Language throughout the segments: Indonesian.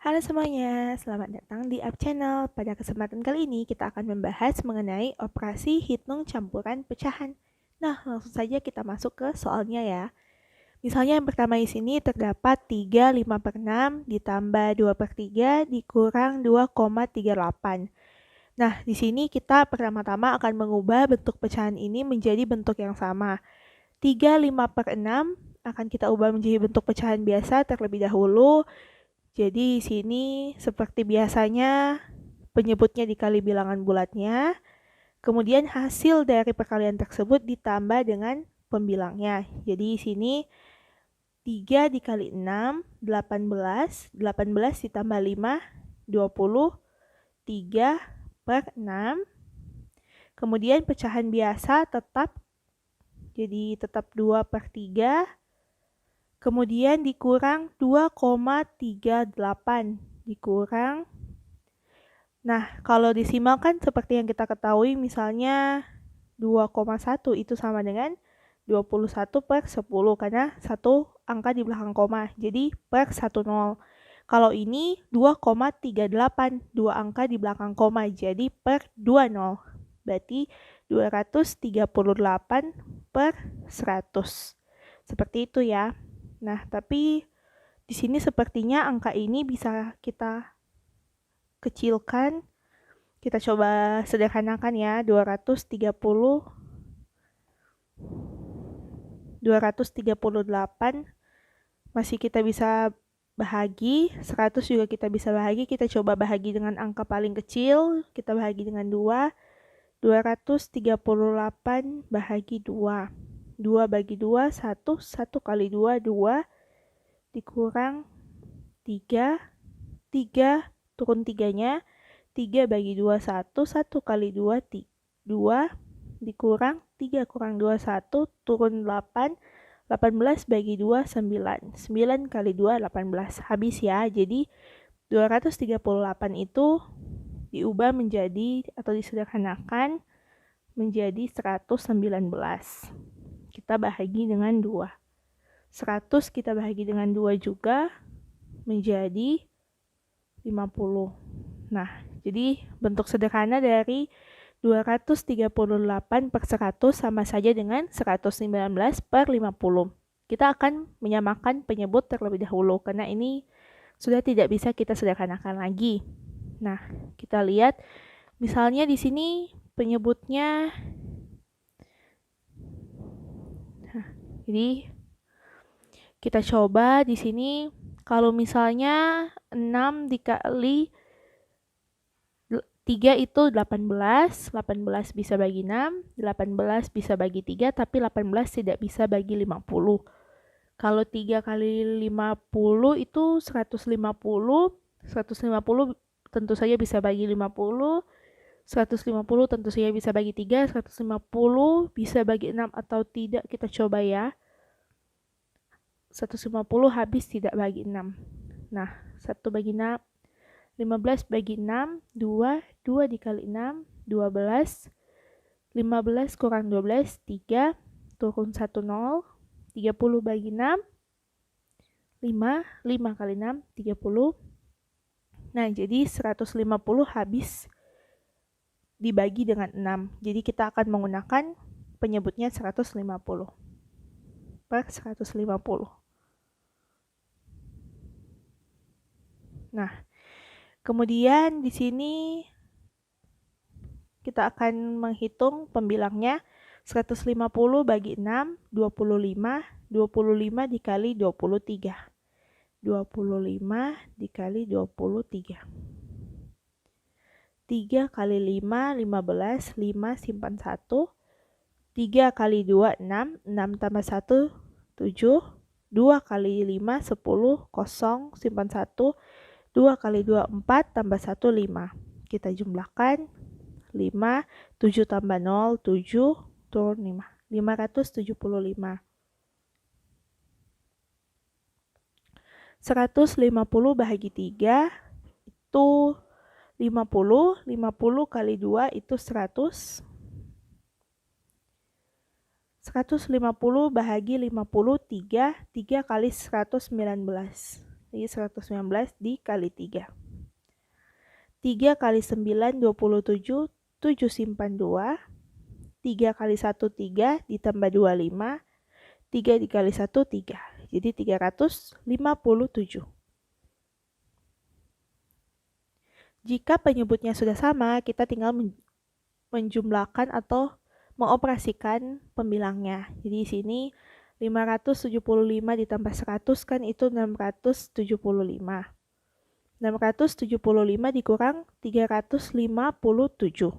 Halo semuanya, selamat datang di Up Channel. Pada kesempatan kali ini kita akan membahas mengenai operasi hitung campuran pecahan. Nah, langsung saja kita masuk ke soalnya ya. Misalnya yang pertama di sini terdapat 3/5/6 ditambah 2/3 dikurang 2,38. Nah, di sini kita pertama-tama akan mengubah bentuk pecahan ini menjadi bentuk yang sama. 3/5/6 akan kita ubah menjadi bentuk pecahan biasa terlebih dahulu. Jadi di sini seperti biasanya penyebutnya dikali bilangan bulatnya, kemudian hasil dari perkalian tersebut ditambah dengan pembilangnya. Jadi di sini 3 dikali 6, 18, 18 ditambah 5, 20, 3/6. Kemudian pecahan biasa tetap, jadi tetap 2/3. Kemudian dikurang 2,38 dikurang. Nah, kalau desimal kan seperti yang kita ketahui misalnya 2,1 itu sama dengan 21/10 karena satu angka di belakang koma. Jadi per 10. Kalau ini 2,38, dua angka di belakang koma. Jadi per 20. Berarti 238/100. Seperti itu ya. Nah, tapi di sini sepertinya angka ini bisa kita kecilkan. Kita coba sederhanakan ya, 238 masih kita bisa bahagi, 100 juga kita bisa bahagi. Kita coba bahagi dengan angka paling kecil, kita bahagi dengan 2. 238 bahagi 2. 2 bagi 2, 1. 1 kali 2, 2. Dikurang 3. 3 turun 3-nya. 3 bagi 2, 1. 1 kali 2, 2. Dikurang 3 kurang 2, 1. Turun 8. 18 bagi 2, 9. 9 kali 2, 18. Habis ya. Jadi 238 itu diubah menjadi atau disederhanakan menjadi 119. Kita bahagi dengan 2. 100 kita bahagi dengan 2 juga menjadi 50. Nah, jadi bentuk sederhana dari 238/100 sama saja dengan 119/50. Kita akan menyamakan penyebut terlebih dahulu karena ini sudah tidak bisa kita sederhanakan lagi. Nah, kita lihat misalnya di sini penyebutnya. Jadi kita coba di sini kalau misalnya 6 dikali 3 itu 18, 18 bisa bagi 6, 18 bisa bagi 3, tapi 18 tidak bisa bagi 50. Kalau 3 kali 50 itu 150, 150 tentu saja bisa bagi 50, 150 tentu saja bisa bagi 3, 150 bisa bagi 6 atau tidak, kita coba ya. 150 habis tidak bagi 6. Nah, 1 bagi 6, 15 bagi 6, 2, 2 dikali 6, 12, 15 kurang 12, 3, turun 1, 0, 30 bagi 6, 5, 5 kali 6, 30. Nah, jadi 150 habis dibagi dengan 6. Jadi kita akan menggunakan penyebutnya 150 per 150. Nah, kemudian di sini kita akan menghitung pembilangnya. 150 bagi 6, 25. 25 dikali 23. 25 dikali 23. 3 kali 5, 15. 5 simpan 1. 3 kali 2, 6. 6 tambah 1, 7. 2 kali 5, 10. 0 simpan 1. 2 kali 2, 4. Tambah 1, 5. Kita jumlahkan. 5, 7 tambah 0, 7, turun 5. 575. 150 bahagi 3 itu 50. 50 kali 2 itu 100. 150 bahagi 50, 3. 3 kali 119. jadi 119 dikali 3. 3 kali 9, 27, 7 simpan 2, 3 kali 1, 3, ditambah 2, 5, 3 dikali 1, 3, jadi 357. Jika penyebutnya sudah sama, kita tinggal menjumlahkan atau mengoperasikan pembilangnya. Jadi di sini 575 ditambah 100 kan itu 675. 675 dikurang 357.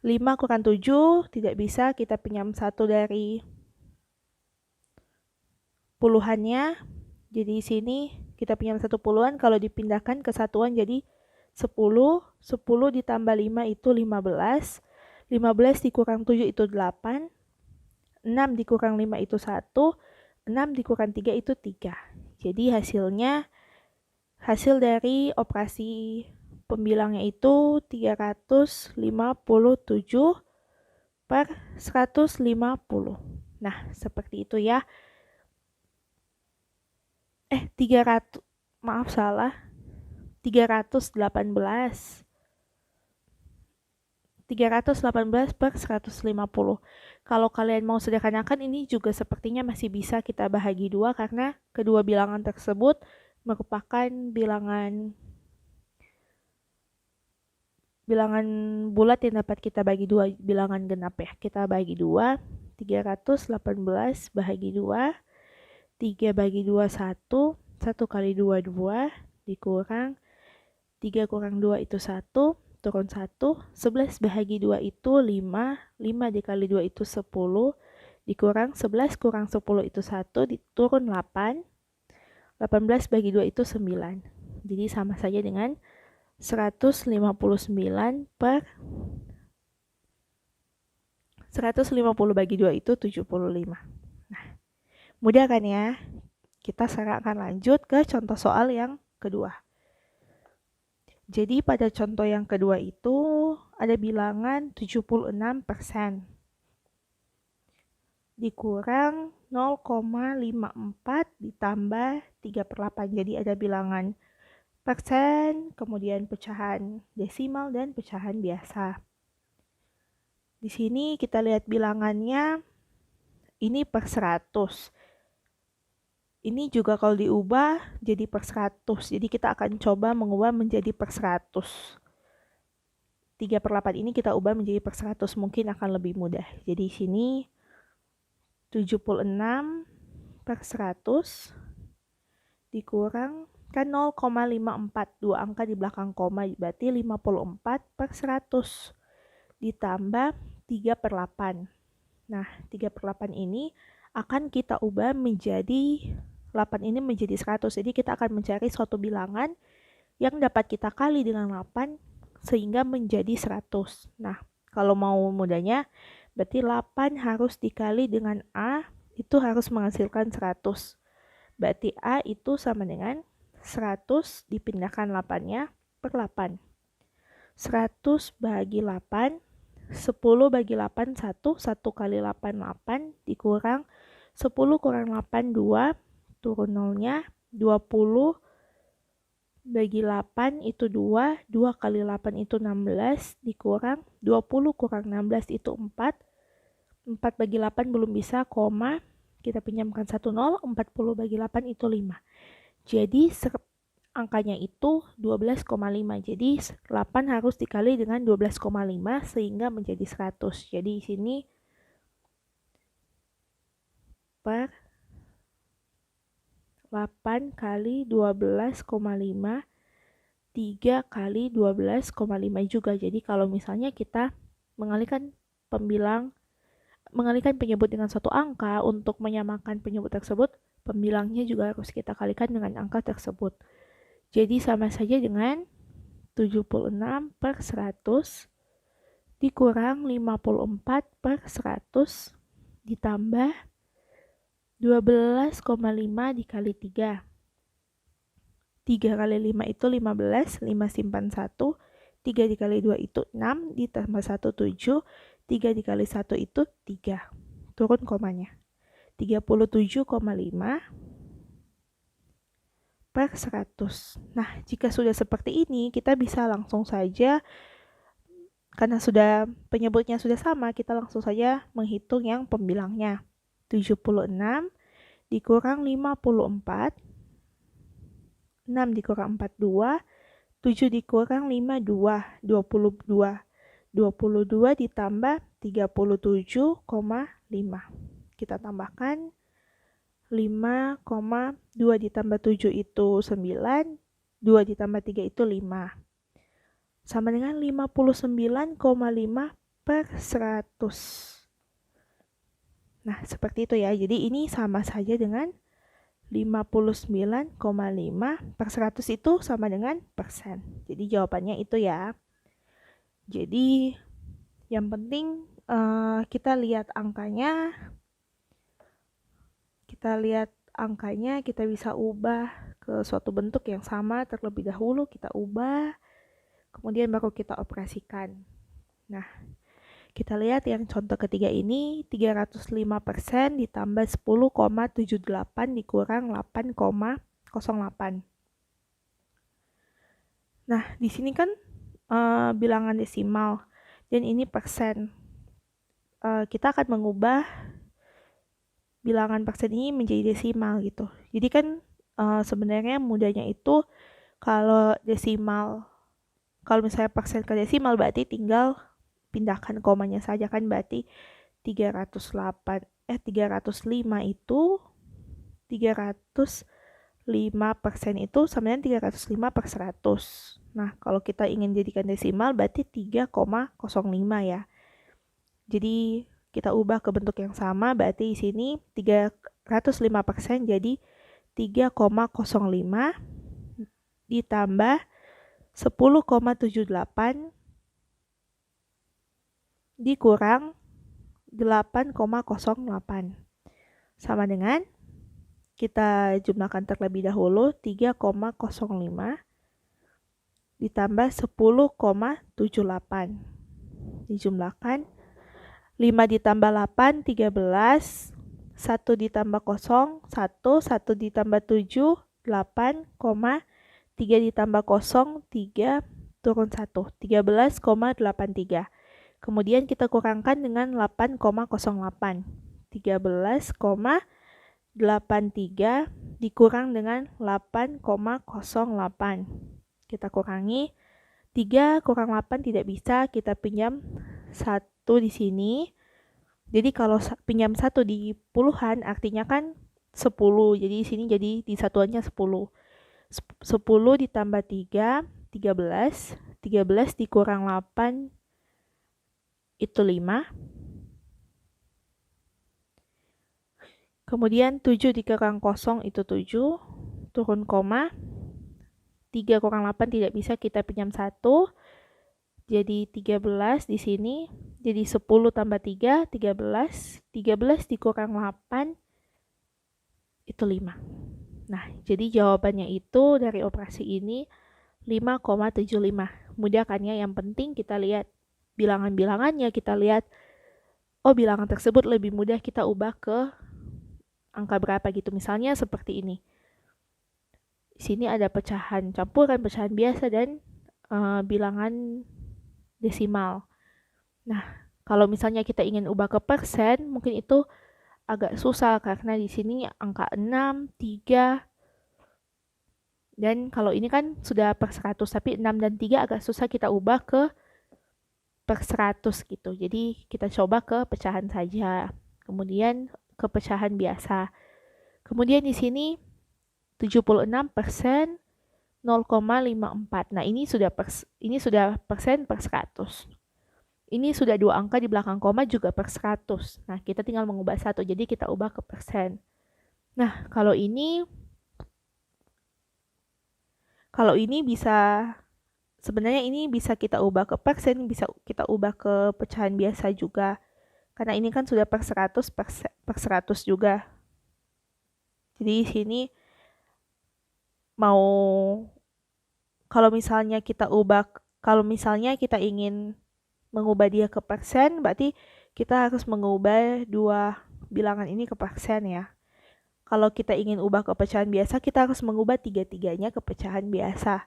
5 kurang 7 tidak bisa, kita pinjam 1 dari puluhannya. Jadi di sini kita pinjam 1 puluhan, kalau dipindahkan ke satuan jadi 10. 10 ditambah 5 itu 15. 15 dikurang 7 itu 8. 6 dikurang 5 itu 1. 6 dikurang 3 itu 3. Jadi hasil dari operasi pembilangnya itu 357 per 150. Nah, seperti itu ya. 318 per 150. Kalau kalian mau sederhanakan, ini juga sepertinya masih bisa kita bahagi 2 karena kedua bilangan tersebut merupakan bilangan bulat yang dapat kita bagi 2, bilangan genap ya. Kita bagi 2, 318 bahagi 2, 3 bagi 2, 1, 1 kali 2, 2, dikurang 3 kurang 2 itu 1, turun 1, 11 bahagi 2 itu 5, 5 dikali 2 itu 10, dikurang 11 kurang 10 itu 1, diturun 8, 18 bagi 2 itu 9. Jadi sama saja dengan 159 per 150 bagi 2 itu 75. Nah, mudah kan ya? Kita sekarang akan lanjut ke contoh soal yang kedua. Jadi pada contoh yang kedua itu ada bilangan 76% dikurang 0,54 ditambah 3/8. Jadi ada bilangan persen, kemudian pecahan desimal dan pecahan biasa. Di sini kita lihat bilangannya ini per 100. Ini juga kalau diubah jadi per 100. Jadi kita akan coba mengubah menjadi per 100. 3/8 ini kita ubah menjadi per 100, mungkin akan lebih mudah. Jadi di sini 76 per 100 dikurang kan 0,54, 2 angka di belakang koma, berarti 54 per 100 ditambah 3/8. Nah, 3/8 ini akan kita ubah menjadi 8 ini menjadi 100. Jadi kita akan mencari suatu bilangan yang dapat kita kali dengan 8 sehingga menjadi 100. Nah, kalau mau mudahnya berarti 8 harus dikali dengan A, itu harus menghasilkan 100. Berarti A itu sama dengan 100 dipindahkan 8-nya per 8. 100 bagi 8, 10 bagi 8, 1, 1 kali 8, 8, dikurang 10 kurang 8, 2, turun 0-nya, 20 bagi 8 itu 2, 2 kali 8 itu 16, dikurang 20 kurang 16 itu 4, 4 bagi 8 belum bisa, koma, kita pinjamkan 1 0, 40 bagi 8 itu 5. Jadi angkanya itu 12,5. Jadi 8 harus dikali dengan 12,5 sehingga menjadi 100. Jadi di sini per 8 kali 12,5, 3 kali 12,5 juga. Jadi kalau misalnya kita mengalihkan penyebut dengan suatu angka, untuk menyamakan penyebut tersebut, pembilangnya juga harus kita kalikan dengan angka tersebut. Jadi sama saja dengan 76 per 100 dikurang 54 per 100 ditambah 12,5 dikali 3. 3 kali 5 itu 15, 5 simpan 1, 3 dikali 2 itu 6, ditambah 1, 7, 3 dikali 1 itu 3. Turun komanya. 37,5 per 100. Nah, jika sudah seperti ini, kita bisa langsung saja, karena penyebutnya sudah sama, kita langsung saja menghitung yang pembilangnya. 76 dikurang 54, 6 dikurang 42, 7 dikurang 52, 22. 22 ditambah 37,5. Kita tambahkan 5,2 ditambah 7 itu 9, 2 ditambah 3 itu 5. Sama dengan 59,5 per 100. Nah, seperti itu ya. Jadi ini sama saja dengan 59,5 per 100 itu sama dengan persen. Jadi jawabannya itu ya. Jadi yang penting kita lihat angkanya. Kita bisa ubah ke suatu bentuk yang sama terlebih dahulu, kita ubah, kemudian baru kita operasikan. Nah, kita lihat yang contoh ketiga ini, 305% ditambah 10,78 dikurang 8,08. Nah, di sini kan bilangan desimal, dan ini persen. Kita akan mengubah bilangan persen ini menjadi desimal gitu. Jadi kan sebenarnya mudahnya itu kalau misalnya persen ke desimal berarti tinggal pindahkan komanya saja kan, berarti 305 itu 305% itu sama dengan 305 per 100. Nah, kalau kita ingin jadikan desimal berarti 3,05 ya. Jadi kita ubah ke bentuk yang sama, berarti di sini 305% jadi 3,05 ditambah 10,78 dikurang 8,08. Sama dengan, kita jumlahkan terlebih dahulu, 3,05 ditambah 10,78. Dijumlahkan, 5 ditambah 8, 13, 1 ditambah 0, 1, 1 ditambah 7, 8, 3 ditambah 0, 3, turun 1, 13,83. Kemudian kita kurangkan dengan 8,08. 13,83 dikurang dengan 8,08. Kita kurangi, 3 kurang 8 tidak bisa, kita pinjam 1 di sini. Jadi kalau pinjam 1 di puluhan artinya kan 10. Jadi di sini jadi di satuannya 10. 10 ditambah 3, 13. 13 dikurang 8 itu 5. Kemudian 7 dikurang 0 itu 7. Turun koma. 3 kurang 8 tidak bisa, kita pinjam 1. Jadi 13 di sini. Jadi 10 tambah 3, 13. 13 dikurang 8, itu 5. Nah, jadi jawabannya itu dari operasi ini 5,75. Mudah kan ya? Yang penting kita lihat bilangan-bilangannya, kita lihat, oh bilangan tersebut lebih mudah kita ubah ke angka berapa gitu. Misalnya seperti ini. Di sini ada pecahan campuran, pecahan biasa, dan bilangan desimal. Nah, kalau misalnya kita ingin ubah ke persen, mungkin itu agak susah karena di sini angka 6, 3, dan kalau ini kan sudah per 100, tapi 6 dan 3 agak susah kita ubah ke per 100 gitu. Jadi kita coba ke pecahan saja, kemudian ke pecahan biasa. Kemudian di sini 76% 0,54. Nah, ini sudah persen per 100. Ini sudah 2 angka di belakang koma juga per 100. Nah, kita tinggal mengubah 1, jadi kita ubah ke persen. Nah, kalau ini sebenarnya ini bisa kita ubah ke persen, bisa kita ubah ke pecahan biasa juga. Karena ini kan sudah per 100 per 100 juga. Jadi di sini kalau misalnya kita ingin mengubah dia ke persen, berarti kita harus mengubah dua bilangan ini ke persen ya. kalau kita ingin ubah ke pecahan biasa, kita harus mengubah tiga-tiganya ke pecahan biasa.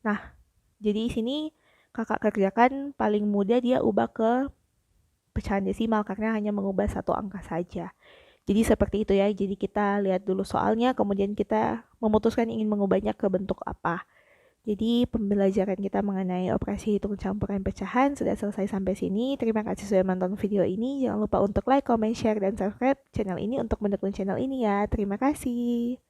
Nah, jadi di sini kakak kerjakan paling mudah dia ubah ke pecahan desimal karena hanya mengubah satu angka saja. Jadi seperti itu ya, jadi kita lihat dulu soalnya, kemudian kita memutuskan ingin mengubahnya ke bentuk apa. Jadi pembelajaran kita mengenai operasi hitung campuran pecahan sudah selesai sampai sini. Terima kasih sudah menonton video ini. Jangan lupa untuk like, comment, share, dan subscribe channel ini untuk mendukung channel ini ya. Terima kasih.